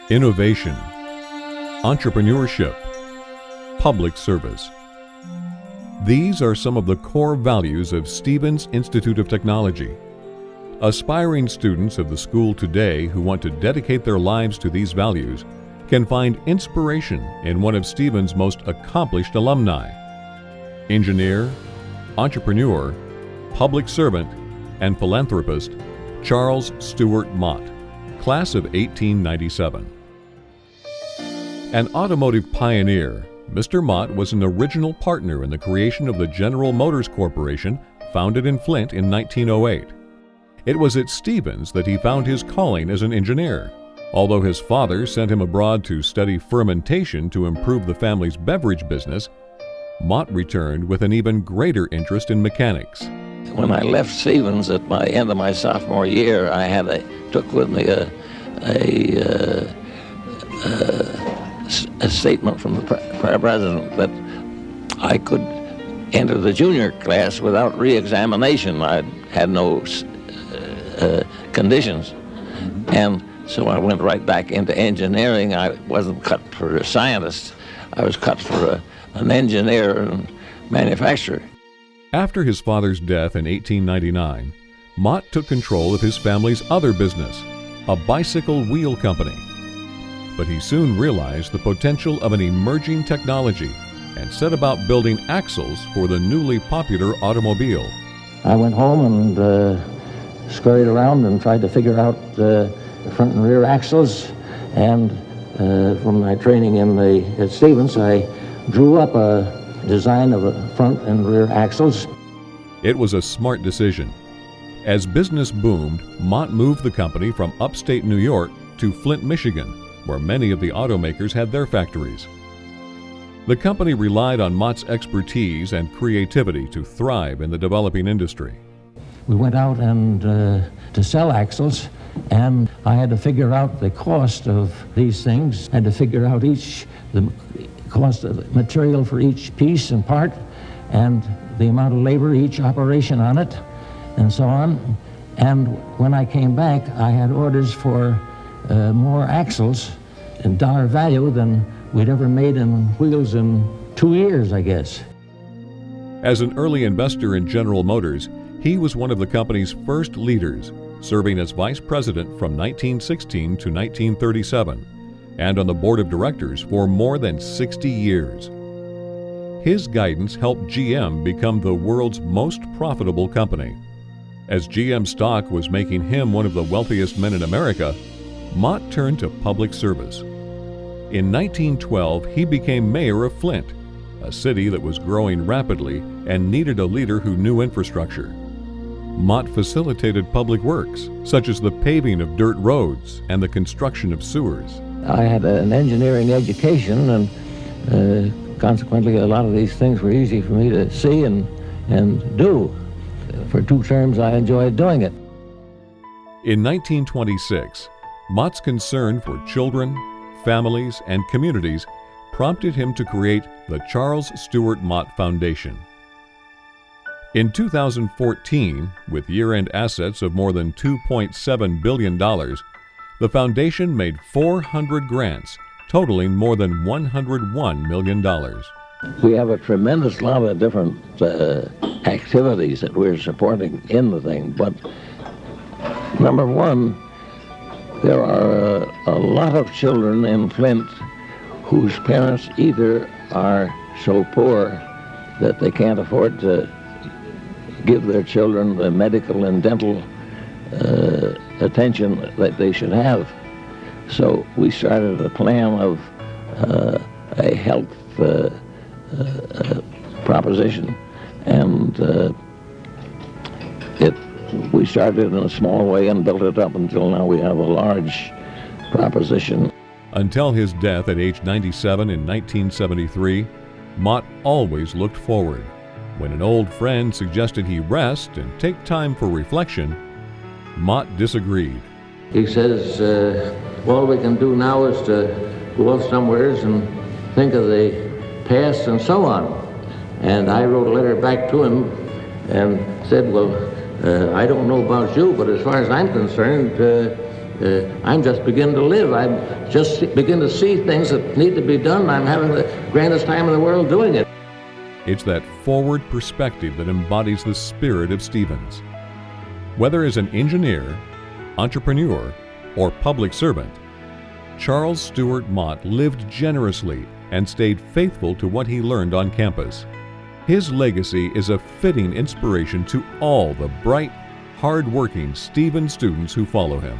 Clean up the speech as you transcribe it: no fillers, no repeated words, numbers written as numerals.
innovation, entrepreneurship, public service. These are some of the core values of Stevens Institute of Technology. Aspiring students of the school today who want to dedicate their lives to these values can find inspiration in one of Stevens' most accomplished alumni: engineer, entrepreneur, public servant, and philanthropist Charles Stewart Mott, class of 1897. An automotive pioneer, Mr. Mott was an original partner in the creation of the General Motors Corporation, founded in Flint in 1908. It was at Stevens that he found his calling as an engineer. Although his father sent him abroad to study fermentation to improve the family's beverage business, Mott returned with an even greater interest in mechanics. When I left Stevens at the end of my sophomore year, I took with me a statement from the president that I could enter the junior class without re-examination. I had no conditions. And so I went right back into engineering. I wasn't cut for a scientist. I was cut for an engineer and manufacturer. After his father's death in 1899, Mott took control of his family's other business, a bicycle wheel company. But he soon realized the potential of an emerging technology and set about building axles for the newly popular automobile. I went home and scurried around and tried to figure out the front and rear axles. And from my training at Stevens, I drew up a design of a front and rear axles. It was a smart decision. As business boomed, Mott moved the company from upstate New York to Flint, Michigan, where many of the automakers had their factories. The company relied on Mott's expertise and creativity to thrive in the developing industry. We went out and to sell axles, and I had to figure out the cost of these things. I had to figure out the cost of material for each piece and part, and the amount of labor, each operation on it, and so on. And when I came back, I had orders for more axles in dollar value than we'd ever made in wheels in 2 years, I guess. As an early investor in General Motors, he was one of the company's first leaders, serving as vice president from 1916 to 1937, and on the board of directors for more than 60 years. His guidance helped GM become the world's most profitable company. As GM stock was making him one of the wealthiest men in America, Mott turned to public service. In 1912, he became mayor of Flint, a city that was growing rapidly and needed a leader who knew infrastructure. Mott facilitated public works, such as the paving of dirt roads and the construction of sewers. I had an engineering education, and consequently a lot of these things were easy for me to see and do. For 2 terms, I enjoyed doing it. In 1926, Mott's concern for children, families, and communities prompted him to create the Charles Stewart Mott Foundation. In 2014, with year-end assets of more than $2.7 billion, the foundation made 400 grants, totaling more than $101 million. We have a tremendous lot of different activities that we're supporting in the thing, but number one, there are a lot of children in Flint whose parents either are so poor that they can't afford to give their children the medical and dental attention that they should have. So we started a plan of a health proposition, and we started in a small way and built it up until now we have a large proposition. Until his death at age 97 in 1973, Mott always looked forward. When an old friend suggested he rest and take time for reflection, Mott disagreed. He says, all we can do now is to go out somewheres and think of the past and so on. And I wrote a letter back to him and said, well, I don't know about you, but as far as I'm concerned, I'm just beginning to live. I'm just begin to see things that need to be done. I'm having the grandest time in the world doing it. It's that forward perspective that embodies the spirit of Stevens. Whether as an engineer, entrepreneur, or public servant, Charles Stewart Mott lived generously and stayed faithful to what he learned on campus. His legacy is a fitting inspiration to all the bright, hard-working Stevens students who follow him.